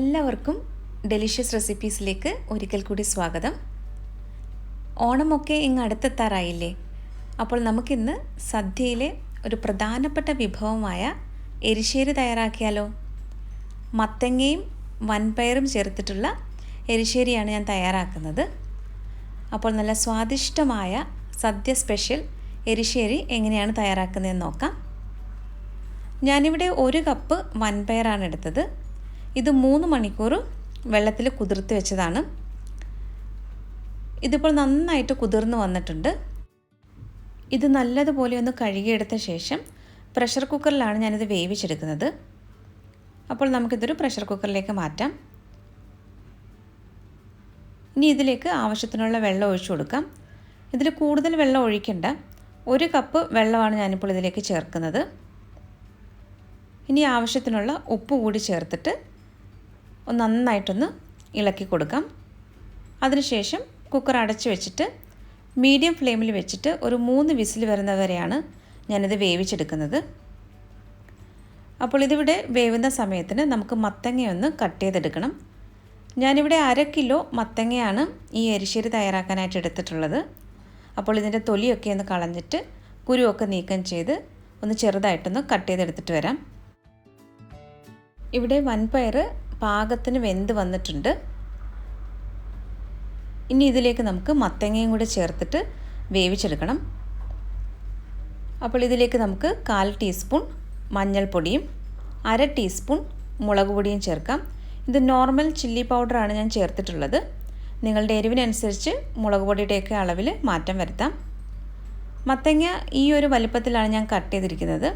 എല്ലാവർക്കും ഡെലിഷ്യസ് റെസിപ്പീസിലേക്ക് ഒരിക്കൽ കൂടി സ്വാഗതം. ഓണമൊക്കെ ഇങ്ങ് അടുത്തെത്താറായില്ലേ? അപ്പോൾ നമുക്കിന്ന് സദ്യയിലെ ഒരു പ്രധാനപ്പെട്ട വിഭവമായ എരിശ്ശേരി തയ്യാറാക്കിയാലോ? മത്തങ്ങയും വൻപയറും ചേർത്തിട്ടുള്ള എരിശ്ശേരിയാണ് ഞാൻ തയ്യാറാക്കുന്നത്. അപ്പോൾ നല്ല സ്വാദിഷ്ടമായ സദ്യ സ്പെഷ്യൽ എരിശ്ശേരി എങ്ങനെയാണ് തയ്യാറാക്കുന്നതെന്ന് നോക്കാം. ഞാനിവിടെ 1 കപ്പ് വൻപയറാണ് എടുത്തത്. ഇത് 3 മണിക്കൂർ വെള്ളത്തിൽ കുതിർത്ത് വെച്ചതാണ്. ഇതിപ്പോൾ നന്നായിട്ട് കുതിർന്ന് വന്നിട്ടുണ്ട്. ഇത് നല്ലതുപോലെ ഒന്ന് കഴുകിയെടുത്ത ശേഷം പ്രഷർ കുക്കറിലാണ് ഞാനിത് വേവിച്ചെടുക്കുന്നത്. അപ്പോൾ നമുക്കിതൊരു പ്രഷർ കുക്കറിലേക്ക് മാറ്റാം. ഇനി ഇതിലേക്ക് ആവശ്യത്തിനുള്ള വെള്ളം ഒഴിച്ചു കൊടുക്കാം. ഇതിൽ കൂടുതൽ വെള്ളം ഒഴിക്കണ്ട. 1 കപ്പ് വെള്ളമാണ് ഞാനിപ്പോൾ ഇതിലേക്ക് ചേർക്കുന്നത്. ഇനി ആവശ്യത്തിനുള്ള ഉപ്പ് കൂടി ചേർത്തിട്ട് നന്നായിട്ടൊന്ന് ഇളക്കി കൊടുക്കാം. അതിനുശേഷം കുക്കർ അടച്ചു വെച്ചിട്ട് മീഡിയം ഫ്ലെയിമിൽ വെച്ചിട്ട് ഒരു 3 വിസിൽ വരുന്നവരെയാണ് ഞാനിത് വേവിച്ചെടുക്കുന്നത്. അപ്പോൾ ഇതിവിടെ വേവുന്ന സമയത്തിന് നമുക്ക് മത്തങ്ങയൊന്ന് കട്ട് ചെയ്തെടുക്കണം. ഞാനിവിടെ 1/2 കിലോ മത്തങ്ങയാണ് ഈ എരിശ്ശേരി തയ്യാറാക്കാനായിട്ട് എടുത്തിട്ടുള്ളത്. അപ്പോൾ ഇതിൻ്റെ തൊലിയൊക്കെ ഒന്ന് കളഞ്ഞിട്ട് കുരുവൊക്കെ നീക്കം ചെയ്ത് ഒന്ന് ചെറുതായിട്ടൊന്ന് കട്ട് ചെയ്തെടുത്തിട്ട് വരാം. ഇവിടെ വൻപയർ പാകത്തിന് വെന്ത് വന്നിട്ടുണ്ട്. ഇനി ഇതിലേക്ക് നമുക്ക് മത്തങ്ങയും കൂടെ ചേർത്തിട്ട് വേവിച്ചെടുക്കണം. അപ്പോൾ ഇതിലേക്ക് നമുക്ക് 1/4 ടീസ്പൂൺ മഞ്ഞൾപ്പൊടിയും 1/2 ടീസ്പൂൺ മുളക് പൊടിയും ചേർക്കാം. ഇത് നോർമൽ ചില്ലി പൗഡറാണ് ഞാൻ ചേർത്തിട്ടുള്ളത്. നിങ്ങളുടെ എരിവിനനുസരിച്ച് മുളക് പൊടിയുടെയൊക്കെ അളവിൽ മാറ്റം വരുത്താം. മത്തങ്ങ ഈ ഒരു വലിപ്പത്തിലാണ് ഞാൻ കട്ട് ചെയ്തിരിക്കുന്നത്.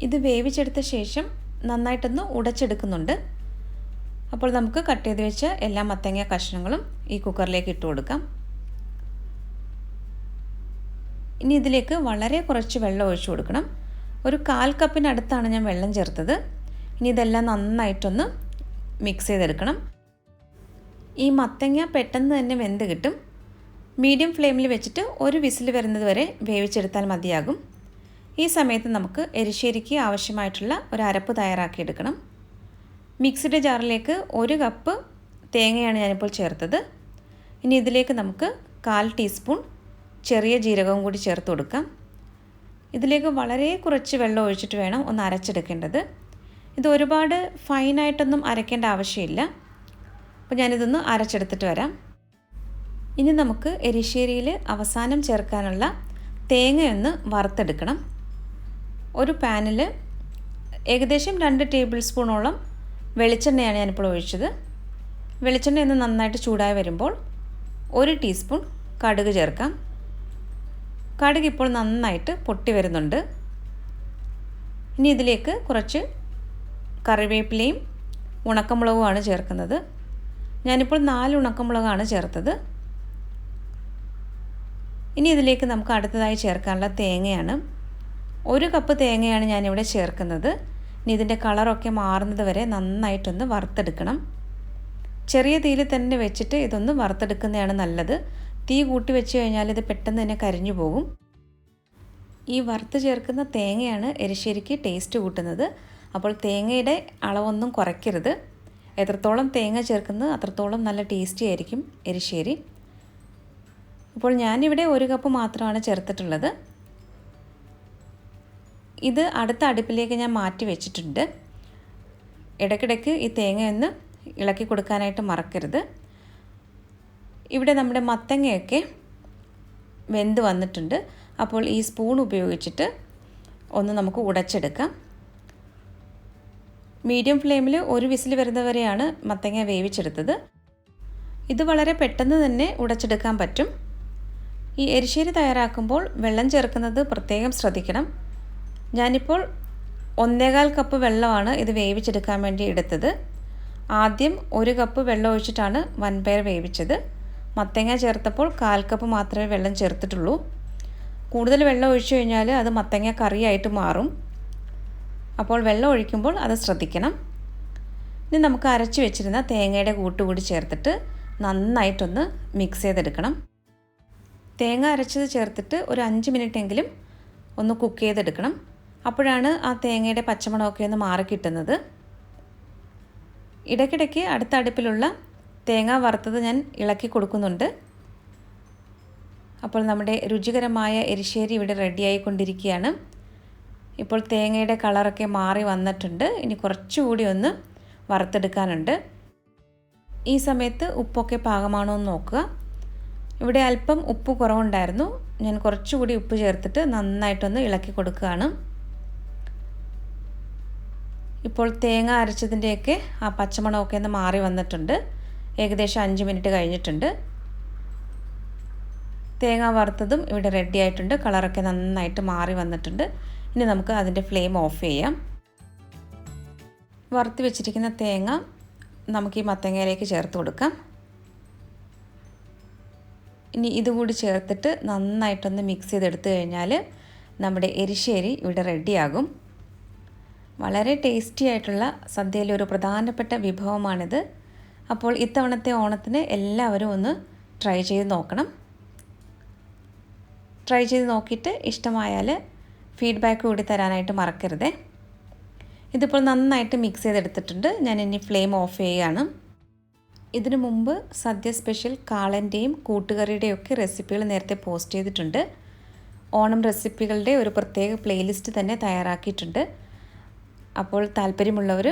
ഇത് വേവിച്ചെടുത്ത ശേഷം നന്നായിട്ടൊന്ന് ഉടച്ചെടുക്കുന്നുണ്ട്. അപ്പോൾ നമുക്ക് കട്ട് ചെയ്ത് വെച്ച എല്ലാ മത്തങ്ങ കഷ്ണങ്ങളും ഈ കുക്കറിലേക്ക് ഇട്ട് കൊടുക്കാം. ഇനി ഇതിലേക്ക് വളരെ കുറച്ച് വെള്ളം ഒഴിച്ചു കൊടുക്കണം. ഒരു 1/4 കപ്പിനടുത്താണ് ഞാൻ വെള്ളം ചേർത്തത്. ഇനി ഇതെല്ലാം നന്നായിട്ടൊന്ന് മിക്സ് ചെയ്തെടുക്കണം. ഈ മത്തങ്ങ പെട്ടെന്ന് തന്നെ വെന്ത് കിട്ടും. മീഡിയം ഫ്ലെയിമിൽ വെച്ചിട്ട് 1 വിസിൽ വരുന്നത് വരെ വേവിച്ചെടുത്താൽ മതിയാകും. ഈ സമയത്ത് നമുക്ക് എരിശ്ശേരിക്ക് ആവശ്യമായിട്ടുള്ള ഒരു അരപ്പ് തയ്യാറാക്കിയെടുക്കണം. മിക്സിയുടെ ജാറിലേക്ക് 1 കപ്പ് തേങ്ങയാണ് ഞാനിപ്പോൾ ചേർത്തത്. ഇനി ഇതിലേക്ക് നമുക്ക് 1/4 ടീസ്പൂൺ ചെറിയ ജീരകവും കൂടി ചേർത്ത് കൊടുക്കാം. ഇതിലേക്ക് വളരെ കുറച്ച് വെള്ളം ഒഴിച്ചിട്ട് വേണം ഒന്ന് അരച്ചെടുക്കേണ്ടത്. ഇത് ഒരുപാട് ഫൈനായിട്ടൊന്നും അരയ്ക്കേണ്ട ആവശ്യമില്ല. അപ്പോൾ ഞാനിതൊന്ന് അരച്ചെടുത്തിട്ട് വരാം. ഇനി നമുക്ക് എരിശ്ശേരിയിൽ അവസാനം ചേർക്കാനുള്ള തേങ്ങയൊന്ന് വറുത്തെടുക്കണം. ഒരു പാനിൽ ഏകദേശം 2 ടേബിൾ സ്പൂണോളം വെളിച്ചെണ്ണയാണ് ഞാനിപ്പോൾ ഒഴിച്ചത്. വെളിച്ചെണ്ണ ഒന്ന് നന്നായിട്ട് ചൂടായി വരുമ്പോൾ 1 ടീസ്പൂൺ കടുക് ചേർക്കാം. കടുക് ഇപ്പോൾ നന്നായിട്ട് പൊട്ടി വരുന്നുണ്ട്. ഇനി ഇതിലേക്ക് കുറച്ച് കറിവേപ്പിലയും ഉണക്കമുളകുമാണ് ചേർക്കുന്നത്. ഞാനിപ്പോൾ 4 ഉണക്കമുളകാണ് ചേർത്തത്. ഇനി ഇതിലേക്ക് നമുക്ക് അടുത്തതായി ചേർക്കാനുള്ള തേങ്ങയാണ്. 1 കപ്പ് തേങ്ങയാണ് ഞാനിവിടെ ചേർക്കുന്നത്. ഇനി ഇതിൻ്റെ കളറൊക്കെ മാറുന്നത് വരെ നന്നായിട്ടൊന്ന് വറുത്തെടുക്കണം. ചെറിയ തീയിൽ തന്നെ വെച്ചിട്ട് ഇതൊന്ന് വറുത്തെടുക്കുന്നതാണ് നല്ലത്. തീ കൂട്ടി വെച്ച് കഴിഞ്ഞാൽ ഇത് പെട്ടെന്ന് തന്നെ കരിഞ്ഞു പോകും. ഈ വറുത്ത് ചേർക്കുന്ന തേങ്ങയാണ് എരിശ്ശേരിക്ക് ടേസ്റ്റ് കൂട്ടുന്നത്. അപ്പോൾ തേങ്ങയുടെ അളവൊന്നും കുറയ്ക്കരുത്. എത്രത്തോളം തേങ്ങ ചേർക്കുന്നത് അത്രത്തോളം നല്ല ടേസ്റ്റി ആയിരിക്കും എരിശ്ശേരി. അപ്പോൾ ഞാനിവിടെ 1 കപ്പ് മാത്രമാണ് ചേർത്തിട്ടുള്ളത്. ഇത് അടുത്ത അടുപ്പിലേക്ക് ഞാൻ മാറ്റി വെച്ചിട്ടുണ്ട്. ഇടയ്ക്കിടയ്ക്ക് ഈ തേങ്ങയൊന്ന് ഇളക്കി കൊടുക്കാനായിട്ട് മറക്കരുത്. ഇവിടെ നമ്മുടെ മത്തങ്ങയൊക്കെ വെന്ത് വന്നിട്ടുണ്ട്. അപ്പോൾ ഈ സ്പൂൺ ഉപയോഗിച്ചിട്ട് ഒന്ന് നമുക്ക് ഉടച്ചെടുക്കാം. മീഡിയം ഫ്ലെയിമിൽ 1 വിസിൽ വരുന്നവരെയാണ് മത്തങ്ങ വേവിച്ചെടുത്തത്. ഇത് വളരെ പെട്ടെന്ന് തന്നെ ഉടച്ചെടുക്കാൻ പറ്റും. ഈ എരിശ്ശേരി തയ്യാറാക്കുമ്പോൾ വെള്ളം ചേർക്കുന്നത് പ്രത്യേകം ശ്രദ്ധിക്കണം. ഞാനിപ്പോൾ 1/4 കപ്പ് വെള്ളമാണ് ഇത് വേവിച്ചെടുക്കാൻ വേണ്ടി എടുത്തത്. ആദ്യം 1 കപ്പ് വെള്ളം ഒഴിച്ചിട്ടാണ് വൻപയർ വേവിച്ചത്. മത്തങ്ങ ചേർത്തപ്പോൾ 1/4 കപ്പ് മാത്രമേ വെള്ളം ചേർത്തിട്ടുള്ളൂ. കൂടുതൽ വെള്ളം ഒഴിച്ചു കഴിഞ്ഞാൽ അത് മത്തങ്ങ കറിയായിട്ട് മാറും. അപ്പോൾ വെള്ളം ഒഴിക്കുമ്പോൾ അത് ശ്രദ്ധിക്കണം. ഇനി നമുക്ക് അരച്ച് വെച്ചിരുന്ന തേങ്ങയുടെ കൂട്ടുകൂടി ചേർത്തിട്ട് നന്നായിട്ടൊന്ന് മിക്സ് ചെയ്തെടുക്കണം. തേങ്ങ അരച്ചത് ചേർത്തിട്ട് ഒരു 5 മിനിറ്റെങ്കിലും ഒന്ന് കുക്ക് ചെയ്തെടുക്കണം. അപ്പോഴാണ് ആ തേങ്ങയുടെ പച്ചമണമൊക്കെ ഒന്ന് മാറി കിട്ടുന്നത്. ഇടയ്ക്കിടയ്ക്ക് അടുത്ത അടുപ്പിലുള്ള തേങ്ങ വറുത്തത് ഞാൻ ഇളക്കി കൊടുക്കുന്നുണ്ട്. അപ്പോൾ നമ്മുടെ രുചികരമായ എരിശ്ശേരി ഇവിടെ റെഡിയായിക്കൊണ്ടിരിക്കുകയാണ്. ഇപ്പോൾ തേങ്ങയുടെ കളറൊക്കെ മാറി വന്നിട്ടുണ്ട്. ഇനി കുറച്ചുകൂടി ഒന്ന് വറുത്തെടുക്കാനുണ്ട്. ഈ സമയത്ത് ഉപ്പൊക്കെ പാകമാണോ എന്ന് നോക്കുക. ഇവിടെ അല്പം ഉപ്പ് കുറവുണ്ടായിരുന്നു. ഞാൻ കുറച്ചുകൂടി ഉപ്പ് ചേർത്തിട്ട് നന്നായിട്ടൊന്ന് ഇളക്കി കൊടുക്കുകയാണ്. ഇപ്പോൾ തേങ്ങ അരച്ചതിൻ്റെയൊക്കെ ആ പച്ചമണമൊക്കെ ഒന്ന് മാറി വന്നിട്ടുണ്ട്. ഏകദേശം 5 മിനിറ്റ് കഴിഞ്ഞിട്ടുണ്ട്. തേങ്ങ വറുത്തതും ഇവിടെ റെഡി ആയിട്ടുണ്ട്. കളറൊക്കെ നന്നായിട്ട് മാറി വന്നിട്ടുണ്ട്. ഇനി നമുക്ക് അതിൻ്റെ ഫ്ലെയിം ഓഫ് ചെയ്യാം. വറുത്ത് വെച്ചിരിക്കുന്ന തേങ്ങ നമുക്ക് ഈ മത്തങ്ങയിലേക്ക് ചേർത്ത് കൊടുക്കാം. ഇനി ഇതുകൂടി ചേർത്തിട്ട് നന്നായിട്ടൊന്ന് മിക്സ് ചെയ്തെടുത്തു കഴിഞ്ഞാൽ നമ്മുടെ എരിശ്ശേരി ഇവിടെ റെഡിയാകും. വളരെ ടേസ്റ്റി ആയിട്ടുള്ള സദ്യയിലെ ഒരു പ്രധാനപ്പെട്ട വിഭവമാണിത്. അപ്പോൾ ഇത്തവണത്തെ ഓണത്തിന് എല്ലാവരും ഒന്ന് ട്രൈ ചെയ്ത് നോക്കണം. ട്രൈ ചെയ്ത് നോക്കിയിട്ട് ഇഷ്ടമായാൽ ഫീഡ്ബാക്ക് കൂടി തരാനായിട്ട് മറക്കരുതേ. ഇതിപ്പോൾ നന്നായിട്ട് മിക്സ് ചെയ്തെടുത്തിട്ടുണ്ട്. ഞാൻ ഇനി ഫ്ലെയിം ഓഫ് ചെയ്യുകയാണ്. ഇതിനു മുമ്പ് സദ്യ സ്പെഷ്യൽ കാളൻ്റെയും കൂട്ടുകറിയുടെയും ഒക്കെ റെസിപ്പികൾ നേരത്തെ പോസ്റ്റ് ചെയ്തിട്ടുണ്ട്. ഓണം റെസിപ്പികളുടെ ഒരു പ്രത്യേക പ്ലേലിസ്റ്റ് തന്നെ തയ്യാറാക്കിയിട്ടുണ്ട്. അപ്പോൾ താല്പര്യമുള്ളവർ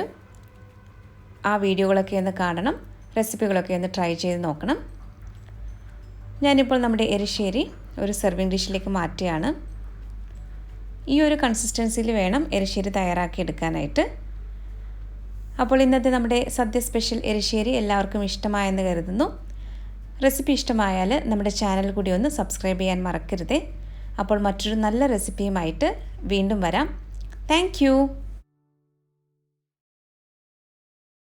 ആ വീഡിയോകളൊക്കെ ഒന്ന് കാണണം. റെസിപ്പികളൊക്കെ ഒന്ന് ട്രൈ ചെയ്ത് നോക്കണം. ഞാനിപ്പോൾ നമ്മുടെ എരിശ്ശേരി ഒരു സെർവിങ് ഡിഷിലേക്ക് മാറ്റുകയാണ്. ഈ ഒരു കൺസിസ്റ്റൻസിയിൽ വേണം എരിശ്ശേരി തയ്യാറാക്കി എടുക്കാനായിട്ട്. അപ്പോൾ ഇന്നത്തെ നമ്മുടെ സദ്യ സ്പെഷ്യൽ എരിശ്ശേരി എല്ലാവർക്കും ഇഷ്ടമായെന്ന് കരുതുന്നു. റെസിപ്പി ഇഷ്ടമായാൽ നമ്മുടെ ചാനൽ കൂടി ഒന്ന് സബ്സ്ക്രൈബ് ചെയ്യാൻ മറക്കരുതേ. അപ്പോൾ മറ്റൊരു നല്ല റെസിപ്പിയുമായിട്ട് വീണ്ടും വരാം. താങ്ക്